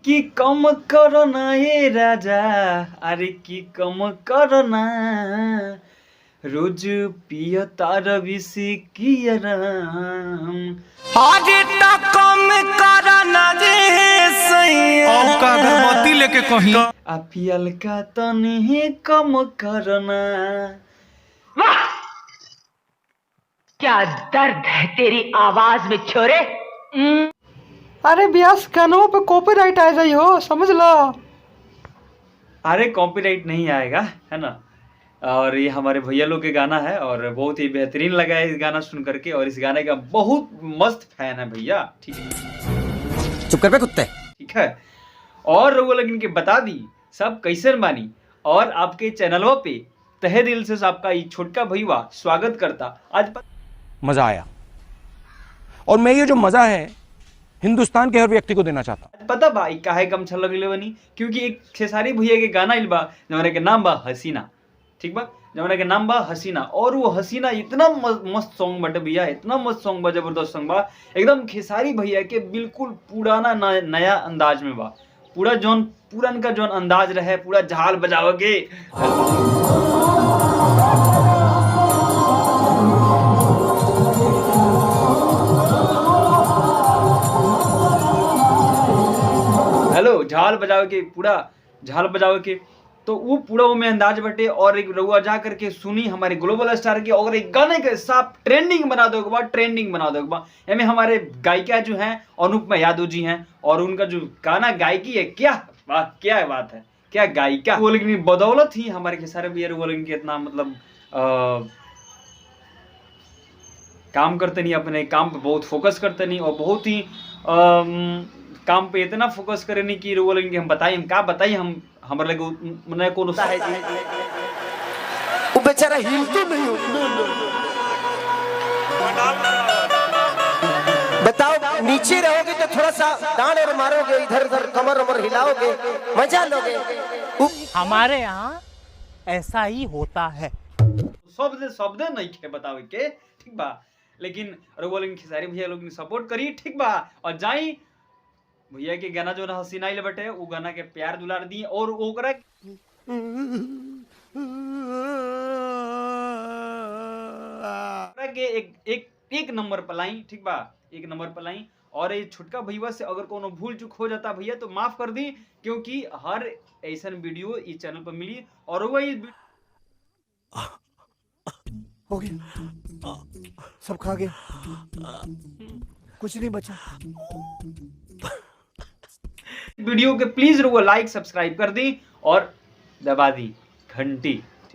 कि कम करो ना ये राजा, अरे कि कम करो ना, रोज पिय तार विसी की राम। अरे तो कम करो ना रे सैया। अब का अगरबत्ती लेके कहीं आ पियल का तनी कम करो ना। वाह, क्या दर्द है तेरी आवाज में छोरे। अरे ब्यास गानों पे कॉपीराइट आ जाई हो, समझ लो। अरे कॉपीराइट नहीं आएगा, है ना। और ये हमारे भैया लोग के गाना है और बहुत ही बेहतरीन लगा है इस गाना सुन करके, और इस गाने का बहुत मस्त फैन है भैया। ठीक है, चुप कर बे कुत्ते। ठीक है। और वो लोग इनके बता दी सब कैसे बानी, और आपके चैनलों पे तहे दिल से आपका ये छोटका भैया स्वागत करता। आज मजा आया, और मैं ये जो मजा है हिंदुस्तान के हर व्यक्ति को देना चाहता हूं। पता बा काहे कम छल लगले बनी, क्योंकि एक खेसारी भैया के गाना इल बा जमने के नाम बा हसीना। ठीक बा, जमने के नाम बा हसीना, और वो हसीना इतना मस्त सॉन्ग बटे भैया, इतना मस्त सॉन्ग बा, जबरदस्त सॉन्ग बा एकदम। खेसारी भैया के बिल्कुल पुराना नया अंदाज में बा, पूरा जौन पुरान का जौन अंदाज रहे, पूरा झाल बजाओगे। हेलो, झाल बजाओ के, पूरा झाल बजाओ के, तो वो पूरा वो में अंदाज बटे। और एक रउआ जा करके सुनी हमारे ग्लोबल स्टार के, और एक गाने के साथ ट्रेंडिंग बना दो, ट्रेंडिंग बना दो। एमे हमारे गायिका जो हैं अनुपमा यादव जी हैं, और उनका जो गाना गायकी है, क्या बात, क्या बात है, क्या गायिका। वो लेकिन बदौलत ही हमारे के सारे भैया वो लेकिन इतना मतलब काम करते नहीं, अपने काम पे बहुत फोकस करते नहीं, और बहुत ही काम पे इतना फोकस करे नहीं कि वो लेकिन हम बताइए, हम क्या बताइए, हम हमारे लगे मने कौन सा है जी। वो बेचारा हिलते नहीं हो। बताओ, नीचे रहोगे तो थोड़ा सा डांड और मारोगे, इधर उधर कमर उमर हिलाओगे, मजा लोगे। हमारे यहाँ ऐसा ही होता है। शब्द नहीं खे बतावे के, ठीक बा। लेकिन वो लेकिन खेसारी भैया लोग सपोर्ट करी, ठीक बा। और जाई भैया के गाना जो ना हसीना ले बटे, वो गाना के प्यार दुलार दी, और ओकरा के एक नंबर पलाई, ठीक बा, एक नंबर पलाई। और ये छुटका भैया से अगर कोनो भूल चूक हो जाता भैया तो माफ कर दी, क्योंकि हर ऐसा वीडियो इस चैनल पर मिली। और वो हो गया, सब खा गया, कुछ नहीं बचा। वीडियो के प्लीज रुको लाइक सब्सक्राइब कर दी और दबा दी घंटी।